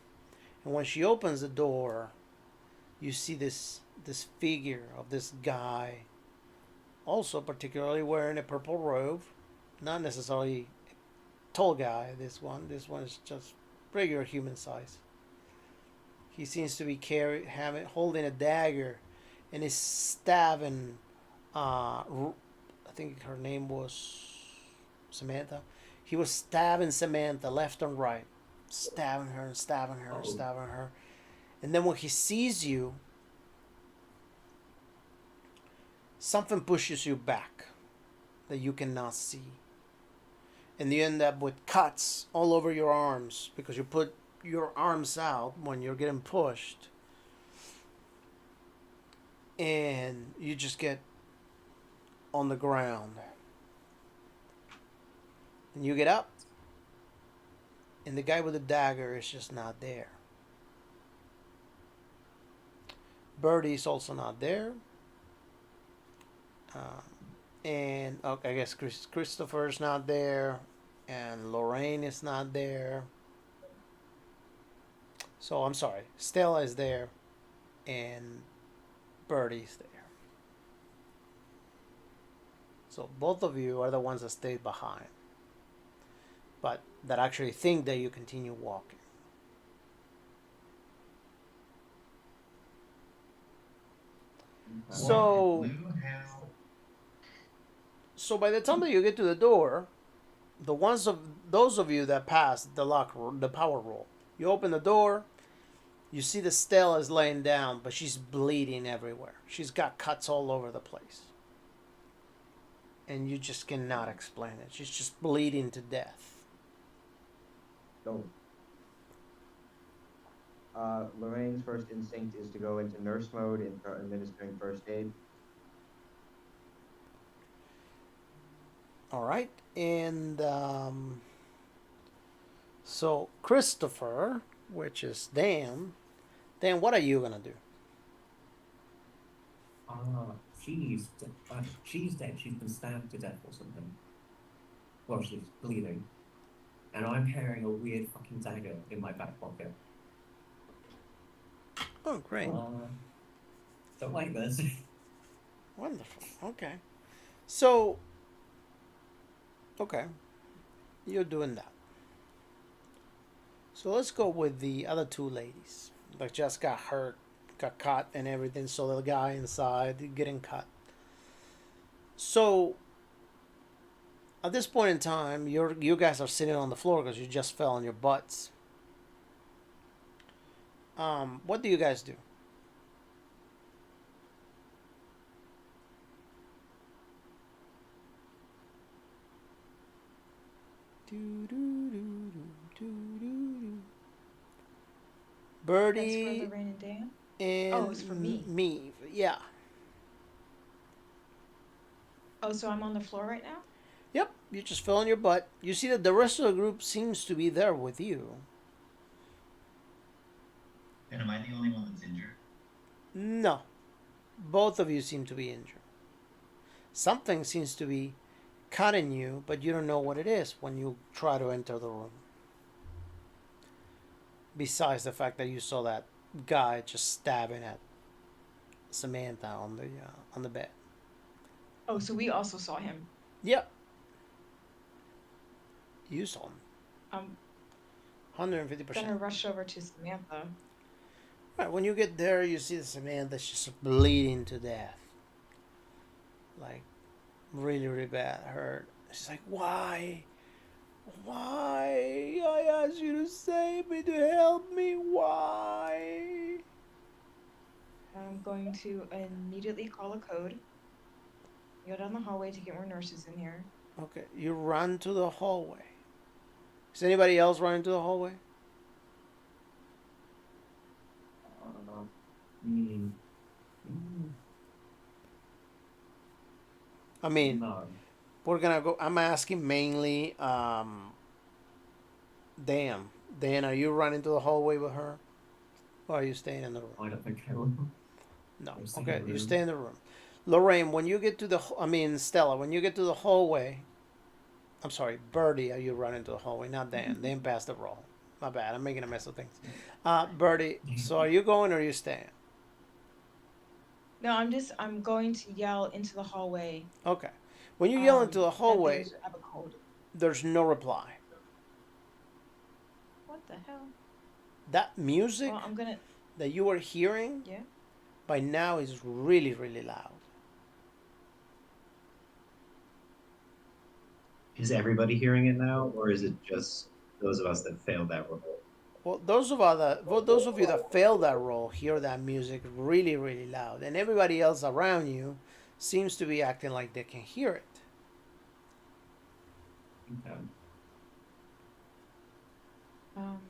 and when she opens the door, you see this figure of this guy, also particularly wearing a purple robe, not necessarily a tall guy. This one is just regular human size. He seems to be holding a dagger, and is stabbing. I think her name was Samantha. He was stabbing Samantha left and right, stabbing her and stabbing her and stabbing her. And then when he sees you, something pushes you back that you cannot see. And you end up with cuts all over your arms because you put your arms out when you're getting pushed. and you just get on the ground. And you get up, and the guy with the dagger is just not there. Birdie's also not there. And okay, I guess Christopher's not there, and Lorraine is not there. So I'm sorry, Stella is there, and Birdie's there. So both of you are the ones that stayed behind, but that actually think that you continue walking. So, so by the time that you get to the door, the ones of those of you that passed the power roll, you open the door. You see the Stella is laying down, but she's bleeding everywhere. She's got cuts all over the place, and you just cannot explain it. She's just bleeding to death. So, Lorraine's first instinct is to go into nurse mode and start administering first aid. All right, and so Christopher, which is Dan, what are you gonna do? She's dead. She's been stabbed to death or something. Well, she's bleeding. And I'm carrying a weird fucking dagger in my back pocket. Oh, great. Don't like this. Wonderful. Okay. So, okay. You're doing that. So let's go with the other two ladies that just got hurt, got cut, and everything. So the guy inside getting cut. So at this point in time, you guys are sitting on the floor because you just fell on your butts. What do you guys do? Birdie. That's for Lorraine and Dan? And Oh, it's for me. Me, yeah. Oh, so I'm on the floor right now? Yep, you just fell on your butt. You see that the rest of the group seems to be there with you. And am I the only one that's injured? No. Both of you seem to be injured. Something seems to be cutting you, but you don't know what it is when you try to enter the room. Besides the fact that you saw that guy just stabbing at Samantha on the bed. Oh, so we also saw him. Yep. You saw him. I'm 150%. gonna rush over to Samantha. Right, when you get there, you see Samantha's just bleeding to death. Like, really, really bad hurt. She's like, why? Why? I asked you to save me, to help me. Why? I'm going to immediately call a code. Go down the hallway to get more nurses in here. Okay, you run to the hallway. Is anybody else running to the hallway? I mean, No. we're gonna go. I'm asking mainly, Dan. Dan, are you running to the hallway with her, or are you staying in the room? I don't think I will. No. I'm staying in Okay, the you room. stay in the room. Lorraine, when you get to Stella, when you get to the hallway, I'm sorry, Birdie, are you running to the hallway? Not Dan. Dan passed the roll. My bad. I'm making a mess of things. Birdie, so are you going or are you staying? No, I'm going to yell into the hallway. Okay. When you yell into the that hallway, I have a code. there's no reply. What the hell? That music Well, I'm gonna. that you are hearing Yeah. by now is really, really loud. Is everybody hearing it now, or is it just those of us that failed that roll? Well, those of you that failed that roll hear that music really, really loud, and everybody else around you seems to be acting like they can hear it. Okay. Um.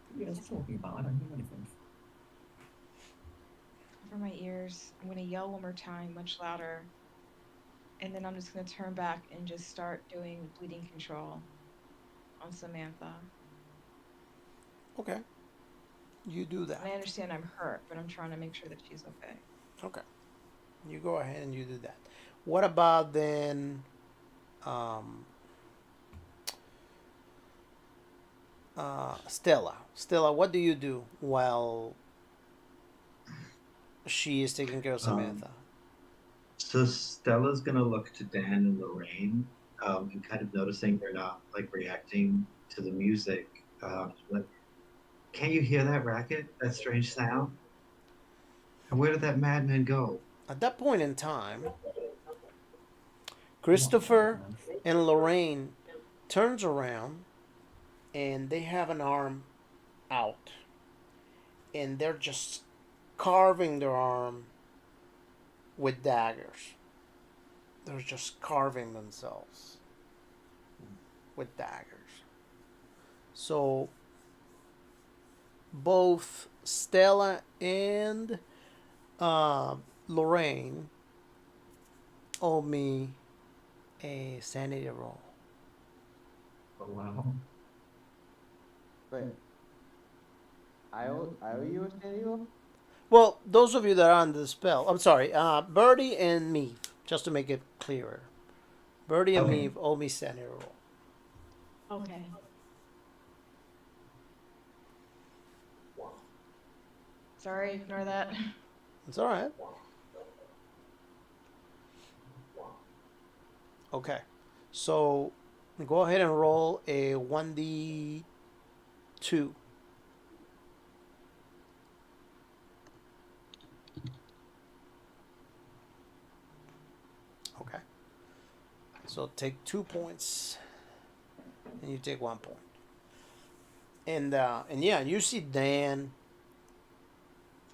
What are you guys talking about? I don't hear anything. cover my ears. I'm gonna yell one more time, much louder, and then I'm just gonna turn back and just start doing bleeding control on Samantha. Okay, you do And that. I understand I'm hurt, but I'm trying to make sure that she's okay. Okay, you go ahead and you do that. What about then, um, Stella? Stella, what do you do while she is taking care of Um, Samantha? so Stella's gonna look to Dan and Lorraine, and kind of noticing they're not like reacting to the music. Like, can't you hear that racket? That strange sound? And where did that madman go? At that point in time, What Christopher madman? and Lorraine turns around and they have an arm out and they're just carving their arm with daggers. They're just carving themselves with daggers. So both Stella and Lorraine owe me a sanity roll. Oh wow. But I owe you a sanity roll? Well, those of you that are under the spell, I'm sorry, Birdie and me, just to make it clearer. Birdie and Okay. me owe me sanity roll. Okay. Sorry, ignore that. It's all right. Okay. So go ahead and roll a 1d2. Okay. So take 2 points and you take 1 point. And yeah, you see Dan,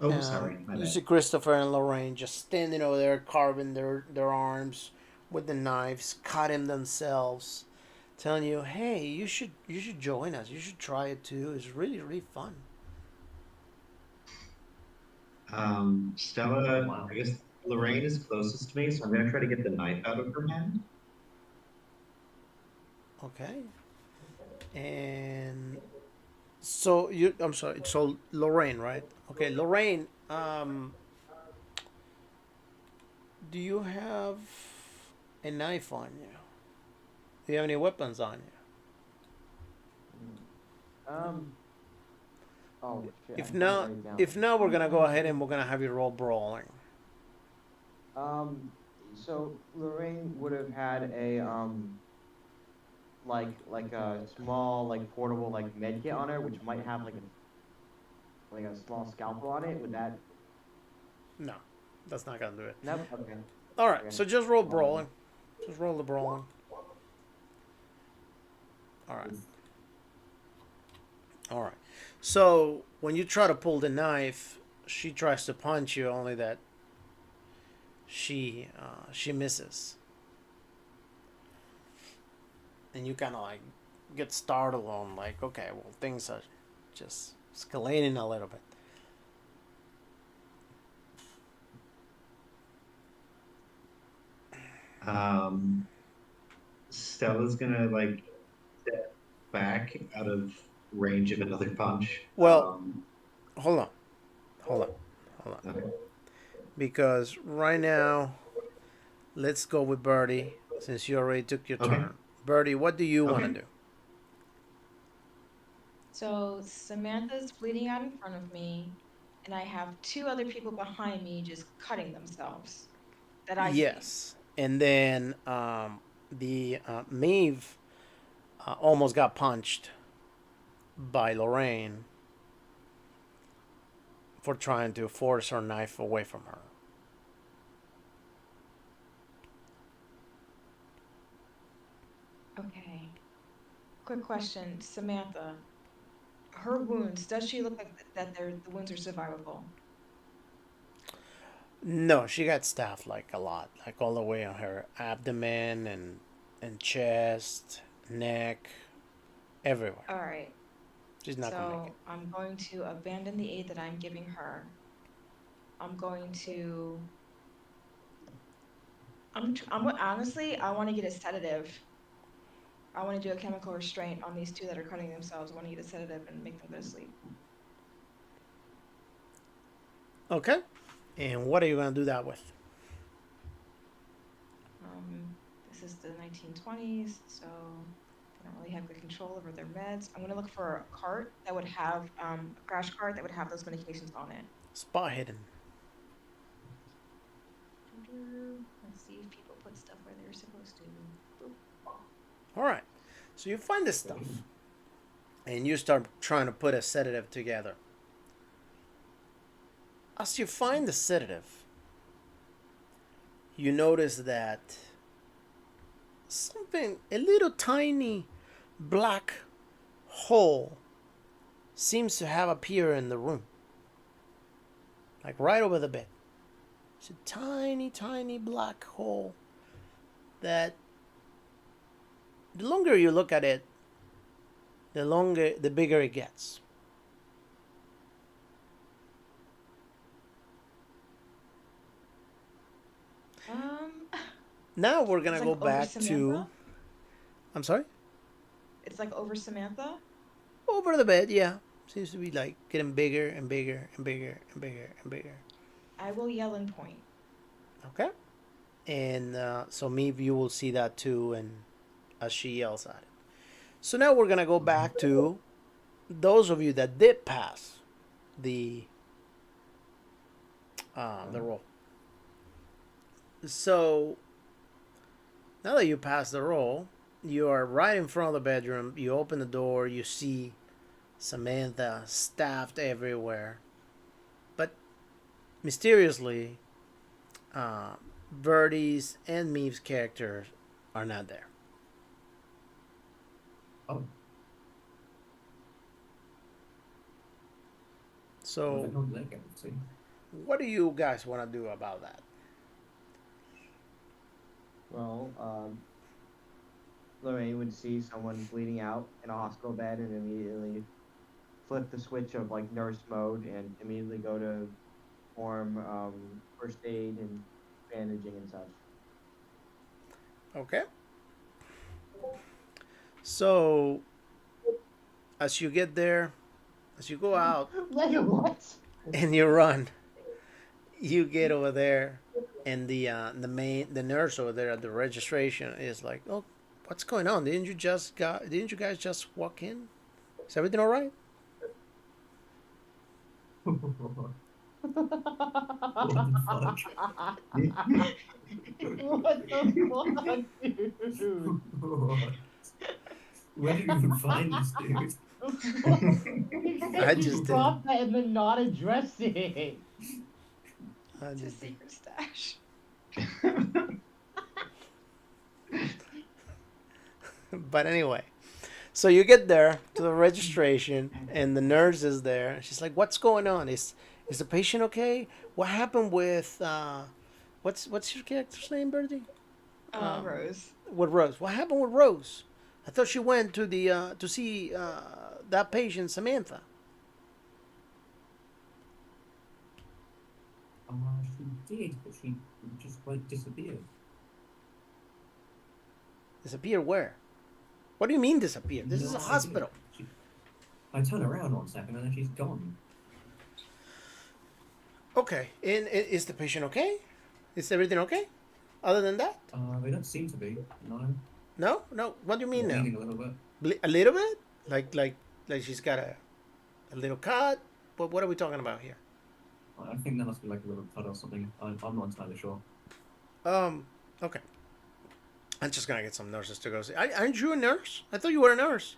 Oh, sorry, my you bad. see Christopher and Lorraine just standing over there carving their arms with the knives, cutting themselves, telling you, "Hey, you should join us. You should try it too. It's really really fun." Oh Stella, wow. I guess Lorraine is closest to me, so I'm gonna try to get the knife out of her hand. Okay. And so I'm sorry. So Lorraine, right? Okay, Lorraine. Do you have a knife on you? Do you have any weapons on you? Um. Oh shit! I If didn't not, write it down. if not, we're gonna go ahead and we're gonna have you roll brawling. Um. So Lorraine would have had a like a small like portable like med kit on her, which might have like a small scalpel on it. Would that? No, that's not gonna do it. Nope. Okay. All right, Okay. so just roll Um. brawling. Just roll the brawling. All right, all right. So when you try to pull the knife, she tries to punch you, only that she misses, and you kind of like get startled on like, okay, well things are just escalating a little bit. Um, Stella's gonna like step back out of range of another punch. Well, hold on, hold on, hold on, Okay. because right now, let's go with Birdie since you already took your Okay. turn. Birdie, what do you want to Okay. do? So Samantha's bleeding out in front of me, and I have two other people behind me just cutting themselves that I see. Yes, and then the Maeve almost got punched by Lorraine for trying to force her knife away from her. Okay. Quick question, Samantha. Her wounds, does she look like that the wounds are survivable? No, she got stabbed like a lot, like all the way on her abdomen and chest, neck, everywhere. All right. She's not gonna make it. So I'm going to abandon the aid that I'm giving her. I'm going to. Honestly, I want to get a sedative. I want to do a chemical restraint on these two that are cutting themselves. I want to get a sedative and make them go to sleep. Okay. And what are you going to do that with? This is the 1920s, so they don't really have good control over their meds. I'm gonna look for a cart that would have a crash cart that would have those medications on it. Spot hidden. Let's see if people put stuff where they're supposed to. Boop. All right. So you find this stuff. And you start trying to put a sedative together. As you find the sedative, you notice that something, a little tiny black hole seems to have appeared in the room. Like right over the bed. It's a tiny, tiny black hole that the longer you look at it, the bigger it gets. Now we're gonna It's go like over back to. Samantha? I'm sorry. It's like over Samantha. Over the bed, yeah. Seems to be like getting bigger and bigger and bigger and bigger and bigger. I will yell and point. Okay. And so maybe you will see that too, and as she yells at it. So now we're gonna go back to those of you that did pass the roll. So now that you pass the roll, you are right in front of the bedroom. You open the door. You see Samantha staffed everywhere, but mysteriously, Verdi's and Meeve's characters are not there. Oh, So, well, they're not going to. what do you guys want to do about that? Well, Lorraine would see someone bleeding out in a hospital bed and immediately flip the switch of like nurse mode and immediately go to perform first aid and bandaging and such. Okay. So, as you get there, as you go out Like what? and you run, you get over there, and the nurse over there at the registration is like, "Oh, what's going on? Didn't you guys just walk in? Is everything all right?" What the fuck, dude? Where did you even find this dude? I just drop that and then not address it. It's a secret stash. But anyway, so you get there to the registration, and the nurse is there. She's like, "What's going on? Is the patient okay? What happened with what's your character's name, Birdie? Rose. With Rose. What happened with Rose? I thought she went to the to see that patient, Samantha." She did, but she just like disappeared. Disappear where? What do you mean disappear? This is a No idea. hospital. I turn around 1 second and then she's gone. Okay, and is the patient okay? Is everything okay? Other than that? They don't seem to be. No. No. What do you mean now? Bleeding a little bit. A little bit? Like she's got a little cut? But what are we talking about here? I think there must be like a little cut or something. I'm not entirely sure. Okay. I'm just gonna get some nurses to go see. Aren't you a nurse? I thought you were a nurse.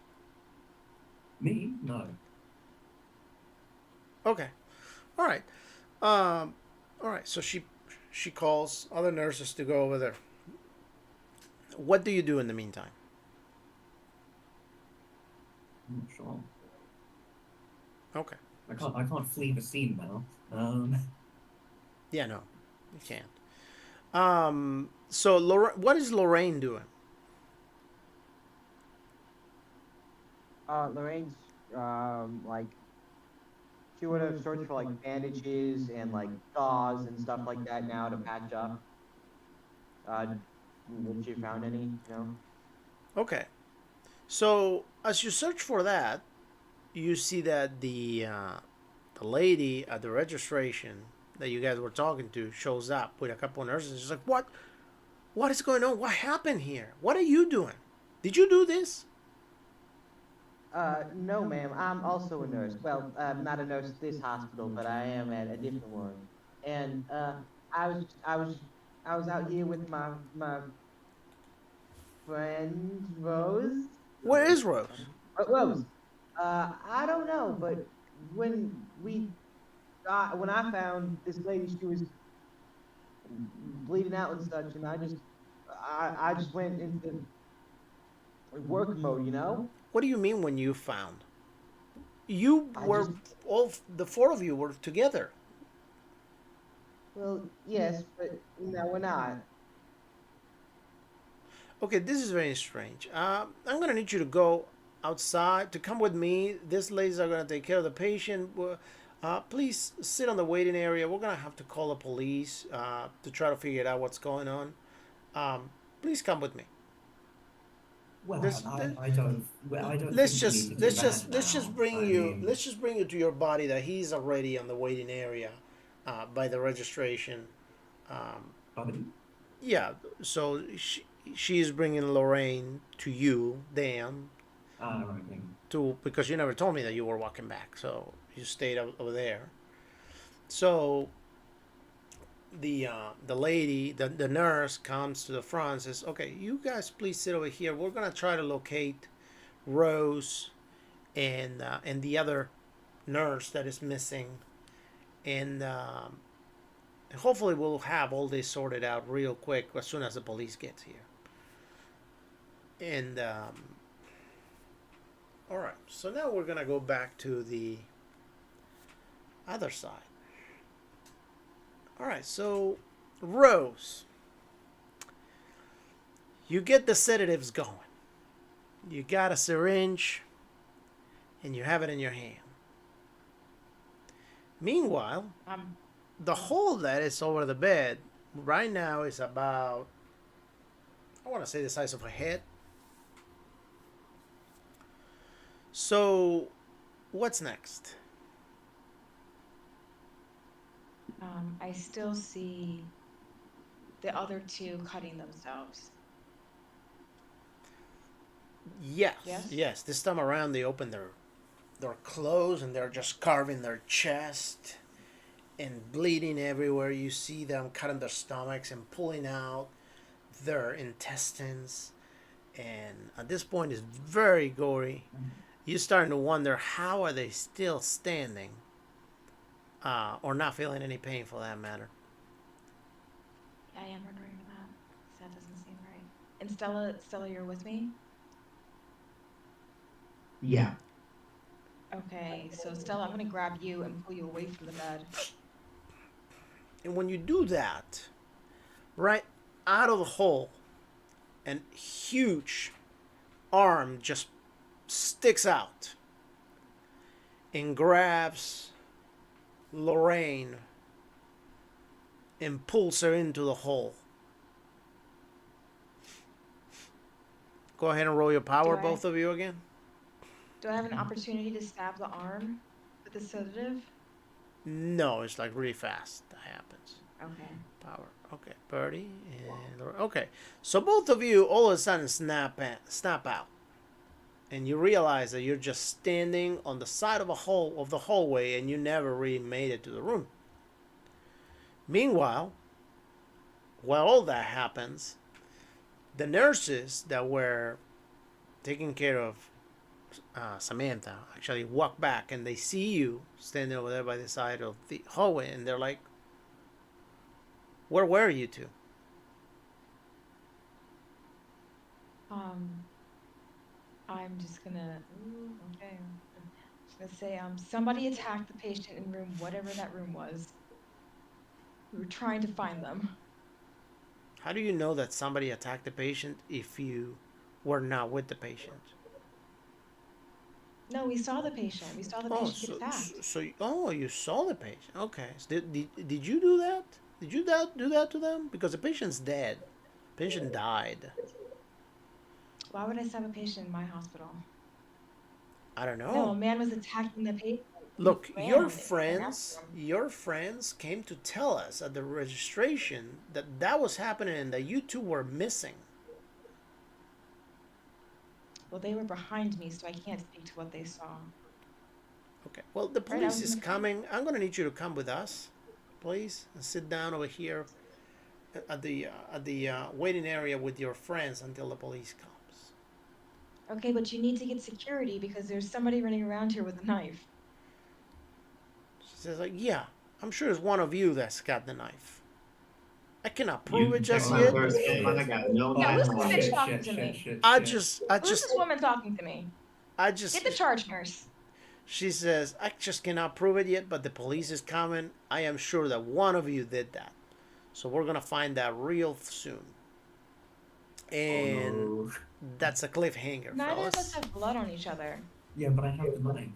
Me? No. Okay. All right. All right. So she calls other nurses to go over there. What do you do in the meantime? I'm not sure. Okay. I can't flee the scene now. Yeah, no, you can't. So what is Lorraine doing? Lorraine's like she would have searched for like bandages and like gauze and stuff like that now to patch up. Uh, if she found any, you know. Okay. So as you search for that, you see that the lady at the registration that you guys were talking to shows up with a couple of nurses. She's like, "What? What is going on? What happened here? What are you doing? Did you do this?" No, ma'am. I'm also a nurse. Well, not a nurse at this hospital, but I am at a different one. And I was, I was, I was out here with my friend Rose. Where is Rose? Rose. I don't know, but when when I found this lady, she was bleeding out and such, and I just went into work mode, you know. What do you mean when you found? You I were just, all the four of you were together. well, yes, but no, we're not. Okay, this is very strange. I'm gonna need you to go outside to come with me. These ladies are gonna take care of the patient. Please sit on the waiting area. We're gonna have to call the police to try to figure out what's going on. Please come with me. Well, This, I don't. Well, I don't let's think we just need to do that let's now. just bring I you mean, let's just bring you to your body that he's already on the waiting area by the registration. Um, pardon? yeah, so she's bringing Lorraine to you, Dan, Right. Okay. to because you never told me that you were walking back, so you stayed over there. So the lady, the nurse comes to the front and says, "Okay, you guys please sit over here. We're gonna try to locate Rose and the other nurse that is missing, and hopefully we'll have all this sorted out real quick as soon as the police gets here." And all right, so now we're gonna go back to the other side. All right, so Rose, you get the sedatives going. You got a syringe, and you have it in your hand. Meanwhile, Um, the hole that is over the bed right now is about, I want to say, the size of a head. So, what's next? I still see the other two cutting themselves. Yes, Yes? yes. This time around, they open their clothes and they're just carving their chest and bleeding everywhere. You see them cutting their stomachs and pulling out their intestines. And at this point, it's very gory. You're starting to wonder, how are they still standing or not feeling any pain for that matter. I am wondering that. That doesn't seem right. And Stella, you're with me? Yeah. Okay, so Stella, I'm gonna grab you and pull you away from the bed. And when you do that, right out of the hole, an huge arm just sticks out and grabs Lorraine and pulls her into the hole. Go ahead and roll your power, Do I- both of you again. Do I have an opportunity to stab the arm with the sedative? No, it's like really fast that happens. Okay. Power. Okay, Birdie and okay. So both of you all of a sudden snap out, and you realize that you're just standing on the side of the hallway, and you never really made it to the room. Meanwhile, while all that happens, the nurses that were taking care of Samantha actually walk back, and they see you standing over there by the side of the hallway, and they're like, "Where were you two?" I'm just gonna. Ooh, okay. Just gonna say, somebody attacked the patient in room, whatever that room was. We were trying to find them. How do you know that somebody attacked the patient if you were not with the patient? No, we saw the patient. We saw the Oh, patient get attacked. oh, you saw the patient. Okay. So did you do that? Did you do that to them? Because the patient's dead. Patient died. Why would I stab a patient in my hospital? I don't No, a know. man was attacking the patient. He Look, ran ran after him. your friends came to tell us at the registration that that was happening and that you two were missing. Well, they were behind me, so I can't speak to what they saw. Okay. Well, the Right, I police was in is the front. coming. I'm gonna need you to come with us, please, and sit down over here at the waiting area with your friends until the police comes. Okay, but you need to get security because there's somebody running around here with a knife. She says, like, yeah, I'm sure it's one of you that's got the knife. I cannot prove You it can check just my yet. personal, but I got no Yeah, who's bad this one. bitch shit, talking shit, to shit, me? shit, I shit. just, I Who's just, this woman talking to me? I just. Get the charge nurse. She says, I just cannot prove it yet, but the police is coming. I am sure that one of you did that. So we're gonna find that real soon. Oh And no. that's a cliffhanger, Neither of us fellas. have blood on each other. Yeah, but I have the knife.